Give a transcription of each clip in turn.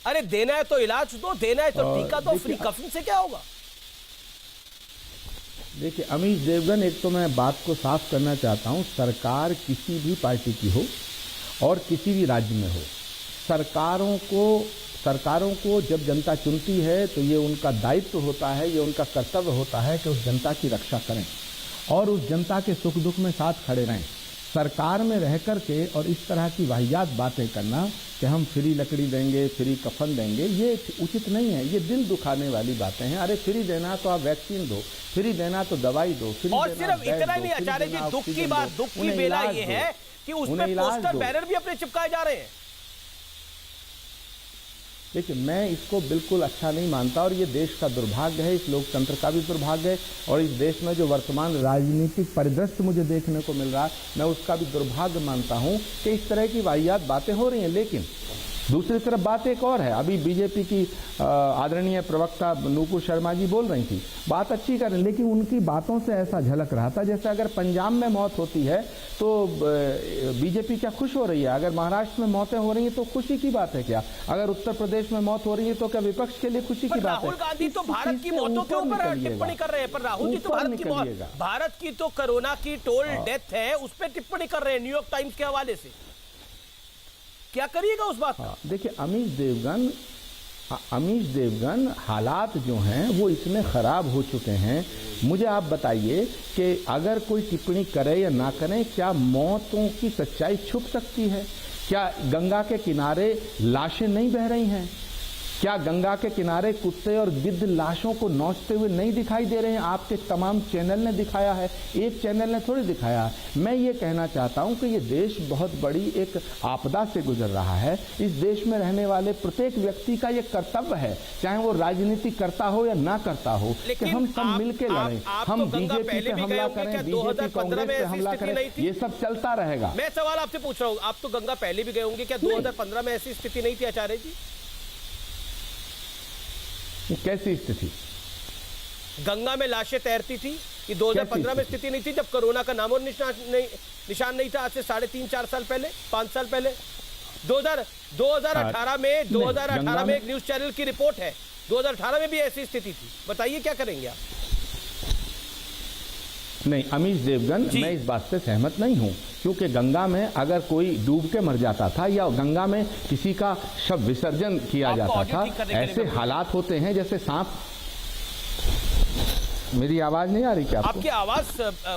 अरे देना है तो इलाज दो, देना है तो टीका दो, फ्री कफन से क्या होगा? देखिए अमीश देवगन, एक तो मैं बात को साफ करना चाहता हूं, सरकार किसी भी पार्टी की हो और किसी भी राज्य में हो, सरकारों को जब जनता चुनती है तो ये उनका दायित्व होता है, ये उनका कर्तव्य होता है कि उस जनता की रक्षा करें और उस जनता के सुख दुख में साथ खड़े रहें। सरकार में रह कर के और इस तरह की वाहियात बातें करना कि हम फ्री लकड़ी देंगे, फ्री कफन देंगे, ये उचित नहीं है, ये दिल दुखाने वाली बातें हैं। अरे फ्री देना तो आप वैक्सीन दो, फ्री देना तो दवाई दो, फ्री और देना सिर्फ इतना ही नहीं आचार्य जी, दुख की बात, दुख की बेला ये है कि उसमें पोस्टर बैनर भी अपने चिपकाए जा रहे हैं। देखिए मैं इसको बिल्कुल अच्छा नहीं मानता और ये देश का दुर्भाग्य है, इस लोकतंत्र का भी दुर्भाग्य है और इस देश में जो वर्तमान राजनीतिक परिदृश्य मुझे देखने को मिल रहा है, मैं उसका भी दुर्भाग्य मानता हूं कि इस तरह की वाहियात बातें हो रही हैं। लेकिन दूसरी तरफ बात एक और है, अभी बीजेपी की आदरणीय प्रवक्ता नूपुर शर्मा जी बोल रही थी, बात अच्छी कर रही, लेकिन उनकी बातों से ऐसा झलक रहा था जैसे अगर पंजाब में मौत होती है तो बीजेपी क्या खुश हो रही है, अगर महाराष्ट्र में मौतें हो रही हैं तो खुशी की बात है क्या, अगर उत्तर प्रदेश में मौत हो रही है तो क्या विपक्ष के लिए खुशी की बात है? राहुल गांधी तो भारत की मौतों के ऊपर टिप्पणी कर रहे हैं, पर राहुल जी तो भारत की तो कोरोना की टोल डेथ है उस पर टिप्पणी कर रहे हैं न्यूयॉर्क टाइम्स के हवाले से, क्या करिएगा उस बात का? देखिए अमीश देवगन हालात जो हैं वो इतने खराब हो चुके हैं, मुझे आप बताइए कि अगर कोई टिप्पणी करे या ना करे, क्या मौतों की सच्चाई छुप सकती है? क्या गंगा के किनारे लाशें नहीं बह रही हैं? क्या गंगा के किनारे कुत्ते और गिद्ध लाशों को नोचते हुए नहीं दिखाई दे रहे हैं? आपके तमाम चैनल ने दिखाया है, एक चैनल ने थोड़ी दिखाया है। मैं ये कहना चाहता हूं कि ये देश बहुत बड़ी एक आपदा से गुजर रहा है। इस देश में रहने वाले प्रत्येक व्यक्ति का ये कर्तव्य है, चाहे वो राजनीति करता हो या ना करता हो, कि हम सब मिलकर लड़ें। हम बीजेपी पे हमला करें, बीजेपी कांग्रेस पे हमला करें, ये सब चलता रहेगा। मैं सवाल आपसे पूछ रहा हूँ, आप तो गंगा पहले भी गए होंगे, क्या 2015 में ऐसी स्थिति नहीं थी आचार्य जी? कैसी स्थिति? गंगा में लाशें तैरती थी, कि 2015 में स्थिति नहीं थी जब कोरोना का नामो निशान नहीं था, आज से 3.5-4 साल पहले, 5 साल पहले? 2018 में एक न्यूज चैनल की रिपोर्ट है, 2018 में भी ऐसी स्थिति थी। बताइए क्या करेंगे आप? नहीं अमीश देवगन, मैं इस बात से सहमत नहीं हूं, क्योंकि गंगा में अगर कोई डूब के मर जाता था या गंगा में किसी का शव विसर्जन किया जाता था, ऐसे हालात होते हैं जैसे सांप। मेरी आवाज नहीं आ रही क्या आपको? आपकी आवाज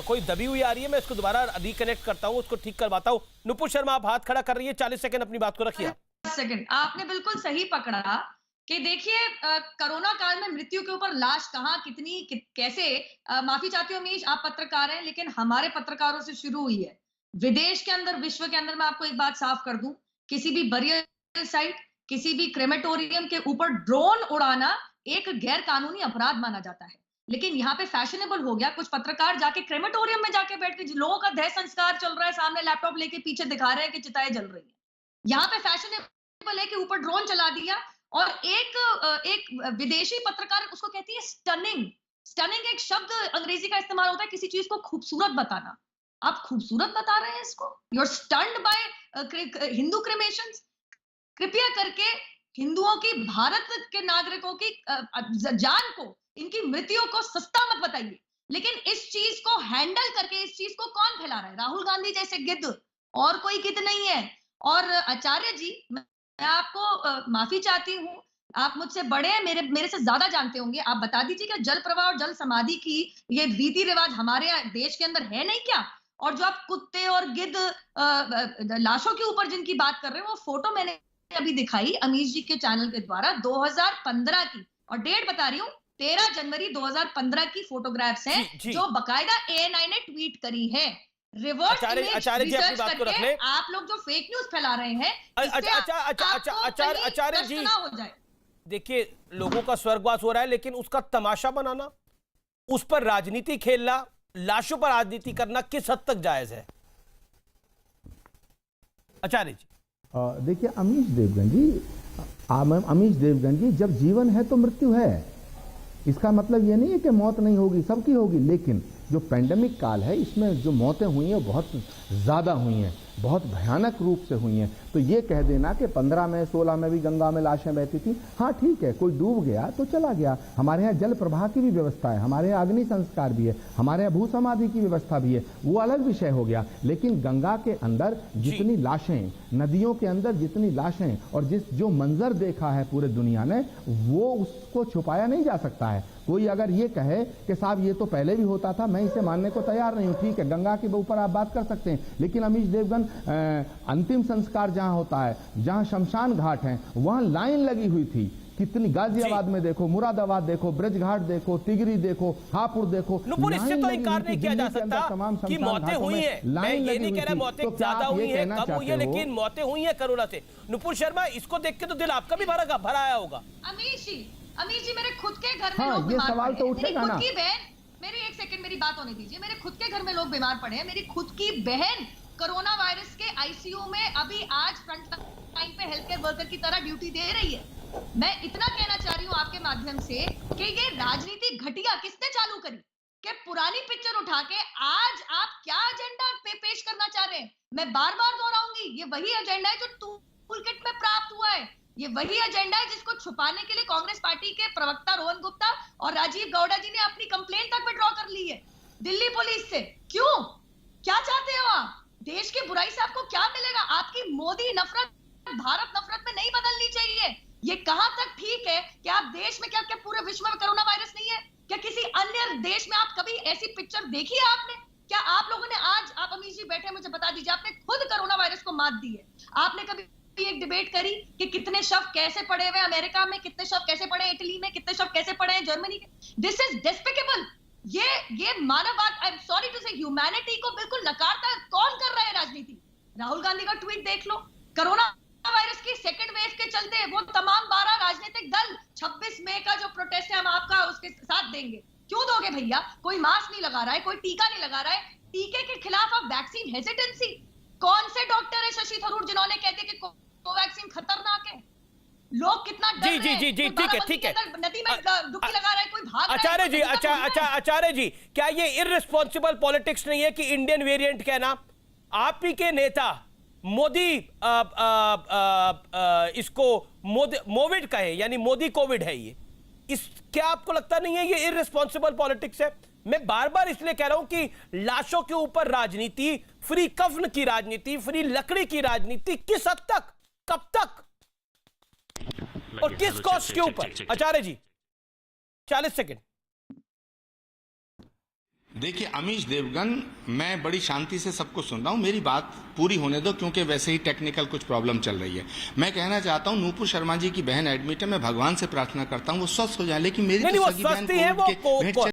कोई दबी हुई आ रही है, मैं इसको दोबारा रिकनेक्ट करता हूं, उसको ठीक करवाता हूं। नुपुर शर्मा आप हाथ खड़ा कर रही है, 40 सेकंड अपनी बात को रखिए। सेकंड आपने बिल्कुल सही पकड़ा कि देखिए कोरोना काल में मृत्यु के ऊपर लाश कहां कितनी कैसे, माफी चाहती हूं अमीश, आप पत्रकार हैं, लेकिन हमारे पत्रकारों से शुरू हुई है। विदेश के अंदर, विश्व के अंदर मैं आपको एक बात साफ कर दूं, किसी भी बरियल साइट, किसी भी क्रेमेटोरियम के ऊपर ड्रोन उड़ाना एक गैर कानूनी अपराध माना जाता है। लेकिन यहाँ पे फैशनेबल हो गया, कुछ पत्रकार जाके क्रेमेटोरियम में जाके बैठ के लोगों का देह संस्कार चल रहा है, सामने लैपटॉप लेके पीछे दिखा रहे हैं कि चिताएं जल रही है। यहाँ पे फैशनेबल है कि ऊपर ड्रोन चला दिया, और एक विदेशी पत्रकार उसको कहती है स्टनिंग। स्टनिंग एक शब्द अंग्रेजी का इस्तेमाल होता है किसी चीज को खूबसूरत बताना। आप खूबसूरत बता रहे हैं इसको, you are stunned by Hindu cremations. कृपया करके हिंदुओं की, भारत के नागरिकों की जान को, इनकी मृत्यु को सस्ता मत बताइए। लेकिन इस चीज को हैंडल करके, इस चीज को कौन फैला रहा है? राहुल गांधी जैसे गिद्ध, और कोई गिद्ध नहीं है। और आचार्य जी, मैं आपको माफी चाहती हूँ, आप मुझसे बड़े हैं, मेरे से ज्यादा जानते होंगे, आप बता दीजिए कि जल प्रवाह और जल समाधि की ये रीति रिवाज हमारे देश के अंदर है नहीं क्या? और जो आप कुत्ते और गिद्ध लाशों के ऊपर जिनकी बात कर रहे हैं, वो फोटो मैंने अभी दिखाई अमीश जी के चैनल के द्वारा 2015 की, और डेट बता रही हूँ 13 जनवरी 2015 की फोटोग्राफ्स हैं जो बकायदा ANI ने ट्वीट करी है। रिवर्स इमेज रिसर्च करके आप लोग जो फेक न्यूज फैला रहे हैं, आचार्य जी देखिए, लोगों का स्वर्गवास हो रहा है, लेकिन उसका तमाशा बनाना, उस पर राजनीति खेलना, लाशों पर राजनीति करना किस हद तक जायज है आचार्य जी? देखिए अमीश देवगन जी, जब जीवन है तो मृत्यु है। इसका मतलब ये नहीं है कि मौत नहीं होगी, सबकी होगी, लेकिन जो पेंडेमिक काल है इसमें जो मौतें हुई हैं बहुत ज़्यादा हुई हैं। बहुत भयानक रूप से हुई हैं। तो ये कह देना कि 15 में 16 में भी गंगा में लाशें बहती थी, हाँ ठीक है, कोई डूब गया तो चला गया। हमारे यहाँ जल प्रवाह की भी व्यवस्था है, हमारे यहाँ अग्नि संस्कार भी है, हमारे यहाँ भू समाधि की व्यवस्था भी है, वो अलग विषय हो गया। लेकिन गंगा के अंदर जितनी लाशें, नदियों के अंदर जितनी लाशें और जो मंजर देखा है पूरे दुनिया ने, वो उसको छुपाया नहीं जा सकता है। कोई अगर ये कहे कि साहब ये तो पहले भी होता था, मैं इसे मानने को तैयार नहीं हूं। ठीक है, गंगा के ऊपर आप बात कर सकते हैं, लेकिन अमीश देवगन अंतिम संस्कार जहां होता है, जहां शमशान घाट है, वहां लाइन लगी हुई थी। कितनी, गाजियाबाद में देखो, मुरादाबाद देखो, ब्रजघाट देखो, तिगरी देखो, हापुड़ देखो। नुपुर, इससे तो इनकार नहीं किया जा सकता कि मौतें हुई हैं। मैं ये नहीं कह रहा मौतें ज्यादा हुई हैं, कम हुई हैं, लेकिन मौतें हुई हैं कोरोना से। नुपुर शर्मा, इसको देख के तो दिल आपका भी भरा आया होगा। अमीश जी, मेरे खुद के घर में लोग ये बीमार सवाल तो उठेगा ना। मेरी एक सेकंड, मेरी बात होने दीजिए। मेरे खुद के घर में लोग बीमार पड़े हैं। मेरी खुद की बहन कोरोना वायरस के आईसीयू में अभी आज फ्रंट लाइन पे हेल्थ केयर वर्कर की तरह ड्यूटी दे रही है। मैं इतना कहना चाह रही हूँ आपके माध्यम से कि ये राजनीति घटिया किसने चालू करी कि पुरानी पिक्चर उठा के आज आप क्या एजेंडा पेश करना चाह रहे हैं। मैं बार बार दोहराऊंगी, ये वही एजेंडा है जो टूलकिट में प्राप्त हुआ है। ये वही एजेंडा है जिसको छुपाने के लिए कांग्रेस पार्टी के प्रवक्ता रोहन गुप्ता और राजीव गौड़ा जी ने अपनी कंप्लेंट तक विड्रॉ कर ली है दिल्ली पुलिस से। क्यों, क्या चाहते हो आप? देश की बुराई से आपको क्या मिलेगा? आपकी मोदी नफरत भारत नफरत में नहीं बदलनी चाहिए। ये कहां तक ठीक है कि आप देश में, क्या पूरे विश्व में कोरोना वायरस नहीं है? क्या किसी अन्य देश में आप कभी ऐसी पिक्चर देखी है आपने? क्या आप लोगों ने, आज आप अमीश जी बैठे, मुझे बता दीजिए, आपने खुद कोरोना वायरस को मात दी है। आपने कभी एक डिबेट करी कि कितने शव कैसे पड़े हुए अमेरिका में, कितने शव कैसे पड़े इटली में, कितने शव कैसे पड़े हैं जर्मनी में? This is despicable. ये मानववाद, आई एम सॉरी टू से, ह्यूमैनिटी को बिल्कुल नकारता कौन कर रहा है राजनीति? राहुल गांधी का ट्वीट देख लो। कोरोना वायरस की सेकंड वेव के चलते वो तमाम 12 राजनीतिक दल 26 मई का जो प्रोटेस्ट है हम आपका उसके साथ देंगे। क्यों दोगे भैया? कोई मास्क नहीं लगा रहा है, कोई टीका नहीं लगा रहा है। टीके के खिलाफ अब वैक्सीन हेजिटेंसी। कौन से डॉक्टर है शशि थरूर जिन्होंने कहते कि कोवैक्सीन खतरनाक है? लोग कितना डर रहे हैं। जी, ठीक है। नदी में डुबकी लगा रहा है, कोई भाग आचार्य जी, आचार्य जी, क्या ये इररिस्पॉन्सिबल पॉलिटिक्स नहीं है कि इंडियन वेरिएंट कहना? आप ही के नेता मोदी इसको मोविड कहे, यानी मोदी कोविड है ये। क्या आपको लगता नहीं है ये इररिस्पॉन्सिबल पॉलिटिक्स है? मैं बार बार इसलिए कह रहा हूं कि लाशों के ऊपर राजनीति, फ्री कफन की राजनीति, फ्री लकड़ी की राजनीति किस हद तक, कब तक और किस कॉस्ट के ऊपर? आचार्य जी 40 सेकंड। देखिए अमीश देवगन, मैं बड़ी शांति से सबको सुन रहा हूं, मेरी बात पूरी होने दो, क्योंकि वैसे ही टेक्निकल कुछ प्रॉब्लम चल रही है। मैं कहना चाहता हूं, नूपुर शर्मा जी की बहन एडमिट है, मैं भगवान से प्रार्थना करता हूं वो स्वस्थ हो जाए, लेकिन मेरी तो सगी बहन